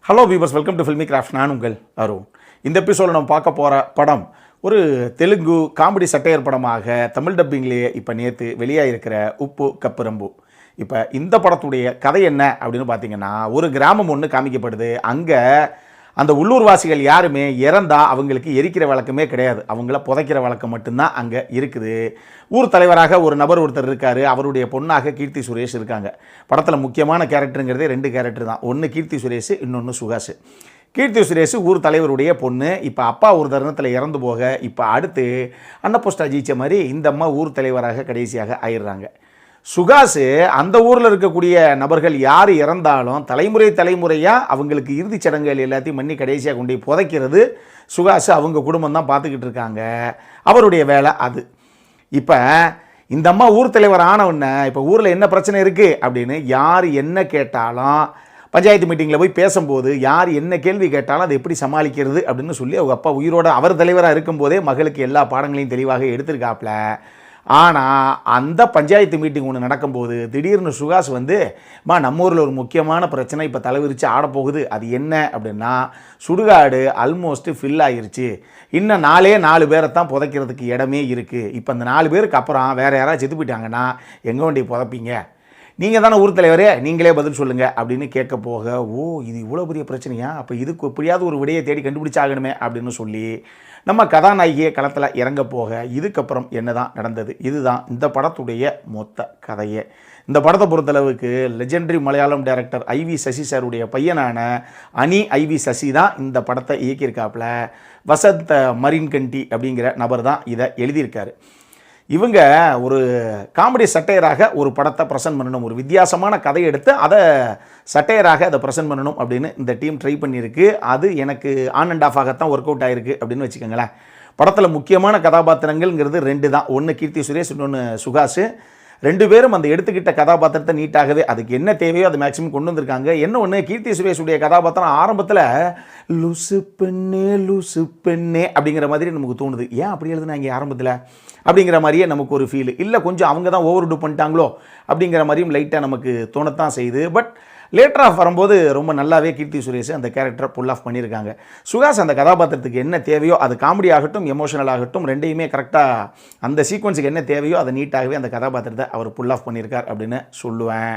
Hello viewers, welcome to Filmy Craft. நான் உங்கள் அருண். இந்த எபிசோடில் நம்ம பார்க்க போகிற படம் ஒரு தெலுங்கு காமெடி சட்டையர் படமாக தமிழ் டப்பிங்லேயே இப்போ நேற்று வெளியாகிருக்கிற உப்பு கப்புரம்பு. இப்போ இந்த படத்துடைய கதை என்ன அப்படின்னு பார்த்தீங்கன்னா, ஒரு கிராமம் ஒன்று காமிக்கப்படுது. அங்கே அந்த உள்ளூர்வாசிகள் யாருமே இறந்தா அவங்களுக்கு எரிக்கிற வழக்கமே கிடையாது, அவங்கள புதைக்கிற வழக்கம் மட்டும்தான் அங்கே இருக்குது. ஊர் தலைவராக ஒரு நபர் ஒருத்தர் இருக்கார், அவருடைய பொண்ணாக கீர்த்தி சுரேஷ் இருக்காங்க. படத்தில் முக்கியமான கேரக்டருங்கிறதே 2 கேரக்டர் தான், ஒன்று கீர்த்தி சுரேஷ், இன்னொன்று சுகாஷ். கீர்த்தி சுரேஷ் ஊர் தலைவருடைய பொண்ணு. இப்போ அப்பா ஒரு தருணத்தில் இறந்து போக இப்போ அடுத்து அன்னபோஸ்டா ஜெயிச்ச மாதிரி இந்த அம்மா ஊர் தலைவராக கடைசியாக ஆயிடுறாங்க. சுகாஷ் அந்த ஊரில் இருக்கக்கூடிய நபர்கள் யார் இறந்தாலும் தலைமுறையாக அவங்களுக்கு இறுதிச் சடங்குகள் எல்லாத்தையும் பண்ணி கடைசியாக கொண்டு புதைக்கிறது சுகாஷ் அவங்க குடும்பம் தான் பார்த்துக்கிட்டு இருக்காங்க. அவருடைய வேலை அது. இப்போ இந்த அம்மா ஊர் தலைவர் ஆனவுடனே இப்போ ஊரில் என்ன பிரச்சனை இருக்குது அப்படின்னு யார் என்ன கேட்டாலும், பஞ்சாயத்து மீட்டிங்கில் போய் பேசும்போது யார் என்ன கேள்வி கேட்டாலும் அதை எப்படி சமாளிக்கிறது அப்படின்னு சொல்லி அவங்க அப்பா உயிரோட அவர் தலைவராக இருக்கும்போதே மகளுக்கு எல்லா பாடங்களையும் தெளிவாக எடுத்திருக்காப்புல. ஆனால் அந்த பஞ்சாயத்து மீட்டிங் ஒன்று நடக்கும்போது திடீர்னு சுகாஷ் நம்ம ஊரில் ஒரு முக்கியமான பிரச்சனை இப்போ தலைவிரித்து ஆடப்போகுது. அது என்ன அப்படின்னா, சுடுகாடு ஆல்மோஸ்ட் ஃபில் ஆகிருச்சு, இன்னும் 4 பேரை தான் புதைக்கிறதுக்கு இடமே இருக்குது. இப்போ அந்த 4 பேருக்கு அப்புறம் வேறு யாராவது செத்து போயிட்டாங்கன்னா எங்கே வண்டி புதைப்பீங்க? நீங்கள் தானே ஊர் தலைவரே, நீங்களே பதில் சொல்லுங்கள் அப்படின்னு கேட்க போக, ஓ இது இவ்வளோ பெரிய பிரச்சனையா, அப்போ இதுக்கு எப்படியாவது ஒரு விடையை தேடி கண்டுபிடிச்சாகணுமே அப்படின்னு சொல்லி நம்ம கதாநாயகியை களத்தில் இறங்க போக இதுக்கப்புறம் என்ன தான் நடந்தது, இதுதான் இந்த படத்துடைய மொத்த கதையே. இந்த படத்தை பொறுத்தளவுக்கு லெஜெண்டரி மலையாளம் டைரக்டர் ஐவி சசி சாருடைய பையனான அனி ஐவி சசி தான் இந்த படத்தை இயக்கியிருக்காப்புல. வசந்த் மரின்கண்டி அப்படிங்கிற நபர் தான் இதை எழுதியிருக்காரு. இவங்க ஒரு காமெடி சட்டையராக ஒரு படத்தை ப்ரெசென்ட் பண்ணணும், ஒரு வித்தியாசமான கதை எடுத்து அதை சட்டையராக அதை ப்ரெசென்ட் பண்ணணும் அப்படின்னு இந்த டீம் ட்ரை பண்ணியிருக்கு. அது எனக்கு ஆன் அண்ட் ஆஃபாகத்தான் ஒர்க் அவுட் ஆகிருக்கு அப்படின்னு வச்சுக்கோங்களேன். படத்தில் முக்கியமான கதாபாத்திரங்கள்ங்கிறது 2 தான், ஒன்று கீர்த்தி சுரேஷ், இன்னொன்று சுகாஷ். 2 பேரும் அந்த எடுத்துக்கிட்ட கதாபாத்திரத்தை நீட்டாகவே அதுக்கு என்ன தேவையோ அது மேக்ஸிமம் கொண்டு வந்திருக்காங்க. என்ன ஒன்று, கீர்த்தி சுரேஷுடைய கதாபாத்திரம் ஆரம்பத்தில் லூசு பெண்ணே அப்படிங்கிற மாதிரி நமக்கு தோணுது. ஏன் அப்படி எழுதுனா இங்கே ஆரம்பத்தில் அப்படிங்கிற மாதிரியே நமக்கு ஒரு ஃபீல் இல்லை, கொஞ்சம் அவங்க தான் ஓவர் டூ பண்ணிட்டாங்களோ அப்படிங்கிற மாதிரியும் லைட்டாக நமக்கு தோணத்தான் செய்யுது. பட் லேட்டர் ஆஃப் வரும்போது ரொம்ப நல்லாவே கீர்த்தி சுரேஷ் அந்த கேரக்டரை புல் ஆஃப் பண்ணியிருக்காங்க. சுகாஷ் அந்த கதாபாத்திரத்துக்கு என்ன தேவையோ அது காமெடி ஆகட்டும் எமோஷனல் ஆகட்டும் ரெண்டையுமே கரெக்டாக அந்த சீக்வன்ஸுக்கு என்ன தேவையோ அதை நீட்டாகவே அந்த கதாபாத்திரத்தை அவர் புல் ஆஃப் பண்ணியிருக்கார் அப்படின்னு சொல்லுவேன்.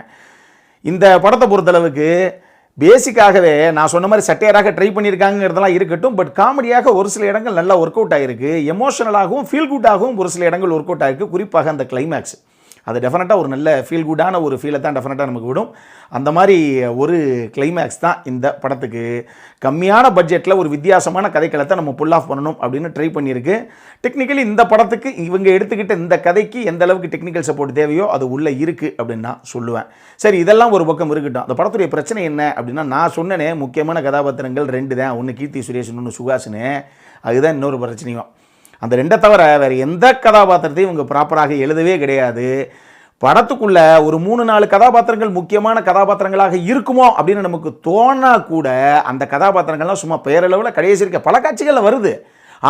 இந்த படத்தை பொறுத்தளவுக்கு பேசிக்காகவே நான் சொன்ன மாதிரி சட்டையராக ட்ரை பண்ணியிருக்காங்கிறதெல்லாம் இருக்கட்டும், பட் காமெடியாக ஒரு சில இடங்கள் நல்லா ஒர்க் அவுட் ஆகிருக்கு, எமோஷனலாகவும் ஃபீல் குட்டாகவும் ஒரு சில இடங்கள் ஒர்க் அவுட் ஆகிருக்கு. குறிப்பாக அந்த கிளைமேக்ஸ் அது டெஃபினட்டாக ஒரு நல்ல ஃபீல் குட்டான ஒரு ஃபீலை தான் டெஃபினட்டாக நமக்கு விடும். அந்த மாதிரி ஒரு கிளைமேக்ஸ் தான் இந்த படத்துக்கு. கம்மியான பட்ஜெட்டில் ஒரு வித்தியாசமான கதைக்களத்தை நம்ம புல் ஆஃப் பண்ணணும் அப்படின்னு ட்ரை பண்ணியிருக்கு. டெக்னிக்கலி இந்த படத்துக்கு இவங்க எடுத்துக்கிட்ட இந்த கதைக்கு எந்த அளவுக்கு டெக்னிக்கல் சப்போர்ட் தேவையோ அது உள்ளே இருக்குது அப்படின்னு நான் சொல்லுவேன். சரி, இதெல்லாம் ஒரு பக்கம் இருக்கட்டும். அந்த படத்துடைய பிரச்சனை என்ன அப்படின்னா, நான் சொன்னேனே முக்கியமான கதாபாத்திரங்கள் 2 தான், ஒன்று கீர்த்தி சுரேஷ், இன்னொன்று சுகாஷ்னு. அதுதான் இன்னொரு பிரச்சனையும். அந்த 2 தவிர வேறு எந்த கதாபாத்திரத்தையும் இவங்க ப்ராப்பராக எழுதவே கிடையாது. படத்துக்குள்ளே ஒரு 3-4 கதாபாத்திரங்கள் முக்கியமான கதாபாத்திரங்களாக இருக்குமோ அப்படின்னு நமக்கு தோணா கூட அந்த கதாபாத்திரங்கள்லாம் சும்மா பெயரளவில் கடைசி இருக்க பல காட்சிகளில் வருது.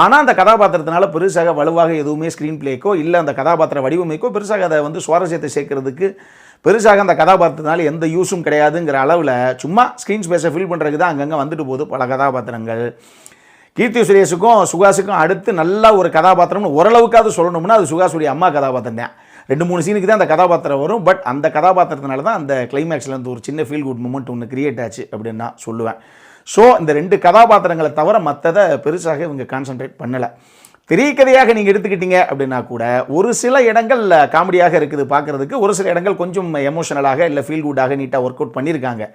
ஆனால் அந்த கதாபாத்திரத்தினால பெருசாக வலுவாக எதுவுமே ஸ்க்ரீன் பிளேக்கோ இல்லை அந்த கதாபாத்திர வடிவமைக்கோ பெருசாக அதை சுவாரஸ்யத்தை சேர்க்கறதுக்கு பெருசாக அந்த கதாபாத்திரத்தினால எந்த யூஸும் கிடையாதுங்கிற அளவில் சும்மா ஸ்க்ரீன் ஸ்பேஸை ஃபில் பண்ணுறதுக்கு தான் அங்கங்கே வந்துட்டு போகுது பல கதாபாத்திரங்கள். கீர்த்தி சுரேஷுக்கும் சுகாஷுக்கும் அடுத்து நல்ல ஒரு கதாபாத்திரம்னு ஓரளவுக்காவது சொல்லணும்னா அது சுகாஷுடைய அம்மா கதாபாத்திரம் தான். 2-3 சீனுக்கு தான் அந்த கதாபாத்திரம் வரும். பட் அந்த கதாபாத்திரத்தினால தான் அந்த கிளைமேக்ஸில் இருந்து ஒரு சின்ன ஃபீல் குட் மூமெண்ட் ஒன்று கிரியேட் ஆச்சு அப்படின்னு நான் சொல்லுவேன். ஸோ இந்த 2 கதாபாத்திரங்களை தவிர மற்றதை பெருசாக இவங்க கான்சன்ட்ரேட் பண்ணலை. திரைக்கதையாக நீங்கள் எடுத்துக்கிட்டீங்க அப்படின்னா கூட ஒரு சில இடங்கள் காமெடியாக இருக்குது பார்க்குறதுக்கு, ஒரு சில இடங்கள் கொஞ்சம் எமோஷனலாக இல்லை ஃபீல் குட்டாக நீட்டாக ஒர்க் அவுட் பண்ணியிருக்காங்க.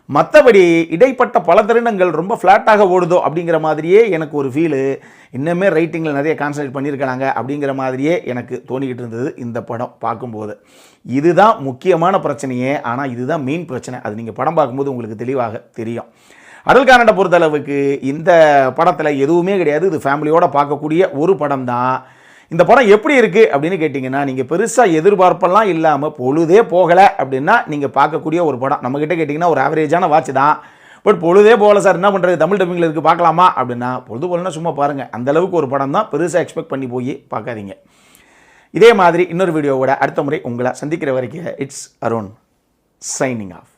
மற்றபடி இடைப்பட்ட பல தருணங்கள் ரொம்ப ஃப்ளாட்டாக ஓடுதோ அப்படிங்கிற மாதிரியே எனக்கு ஒரு ஃபீலு. இன்னுமே ரைட்டிங்கில் நிறைய கான்சன்ட்ரேட் பண்ணியிருக்காங்க அப்படிங்கிற மாதிரியே எனக்கு தோணிக்கிட்டு இருந்தது இந்த படம் பார்க்கும்போது. இதுதான் முக்கியமான பிரச்சனையே. ஆனால் இதுதான் மெயின் பிரச்சனை, அது நீங்கள் படம் பார்க்கும்போது உங்களுக்கு தெளிவாக தெரியும். அடல் கானடை பொறுத்தளவுக்கு இந்த படத்தில் எதுவுமே கிடையாது, இது ஃபேமிலியோடு பார்க்கக்கூடிய ஒரு படம் தான். இந்த படம் எப்படி இருக்குது அப்படின்னு கேட்டிங்கன்னா, நீங்கள் பெருசாக எதிர்பார்ப்பெல்லாம் இல்லாமல் பொழுதே போகலை அப்படின்னா நீங்கள் பார்க்கக்கூடிய ஒரு படம். நம்மக்கிட்ட கேட்டிங்கன்னா ஒரு ஆவரேஜான வாட்ச் தான். பட் பொழுதே போகல சார், என்ன பண்ணுறது, தமிழ் டப்பிங்கில் இருக்குது பார்க்கலாமா அப்படின்னா பொழுது போகலன்னா சும்மா பாருங்கள். அந்தளவுக்கு ஒரு படம் தான், பெருசாக எக்ஸ்பெக்ட் பண்ணி போய் பார்க்காதீங்க. இதே மாதிரி இன்னொரு வீடியோவோட அடுத்த முறை உங்களை சந்திக்கிற வரைக்கும் இட்ஸ் அருண் சைனிங் ஆஃப்.